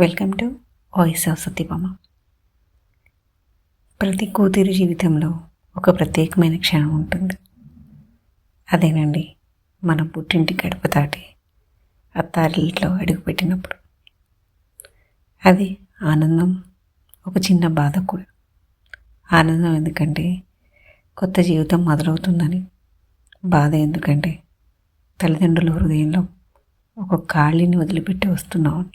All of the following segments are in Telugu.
Welcome to voice of Satyabhama. ప్రతి కూతురి జీవితంలో ఒక ప్రత్యేకమైన క్షణం ఉంటుంది. అదేనండి మన పుట్టింటి గడప దాటి అత్తారింట్లో అడుగుపెట్టినప్పుడు. అది ఆనందం, ఒక చిన్న బాధ కూడా. ఆనందం ఎందుకంటే కొత్త జీవితం మొదలవుతుందని, బాధ ఎందుకంటే తల్లిదండ్రుల హృదయంలో ఒక ఖాళీని వదిలిపెట్టి వస్తున్నామని.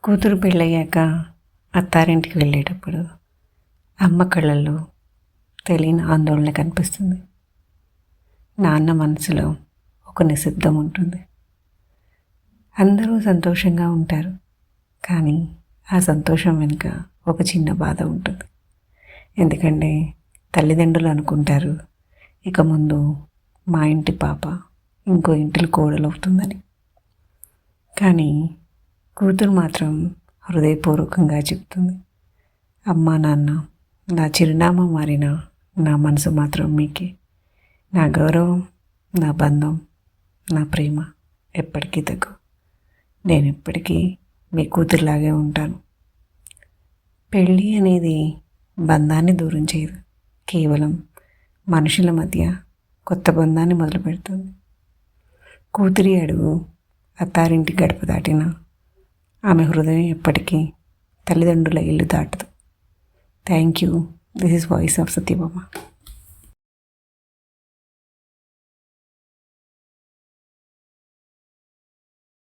కూతురు పెళ్ళయ్యాక అత్తారింటికి వెళ్ళేటప్పుడు అమ్మ కళ్ళల్లో తెలియని ఆందోళన కనిపిస్తుంది. నాన్న మనసులో ఒక నిశ్శబ్దం ఉంటుంది. అందరూ సంతోషంగా ఉంటారు, కానీ ఆ సంతోషం వెనుక ఒక చిన్న బాధ ఉంటుంది. ఎందుకంటే తల్లిదండ్రులు అనుకుంటారు, ఇక ముందు మా ఇంటి పాప ఇంకో ఇంటిలో కోడలవుతుందని. కానీ కూతురు మాత్రం హృదయపూర్వకంగా చెప్తుంది, అమ్మా నాన్న, నా చిరునామా మారిన నా మనసు మాత్రం మీకే. నా గౌరవం, నా బంధం, నా ప్రేమ ఎప్పటికీ తగ్గు. నేను ఎప్పటికీ మీ కూతురులాగే ఉంటాను. పెళ్ళి అనేది బంధాన్ని దూరం చేయదు, కేవలం మనుషుల మధ్య కొత్త బంధాన్ని మొదలు పెడుతుంది. కూతురి అడుగు అత్తారింటి గడప దాటిన ఆమె హృదయం ఎప్పటికీ తల్లిదండ్రుల ఇల్లు దాటదు. Thank you. This is voice of Satyabhama.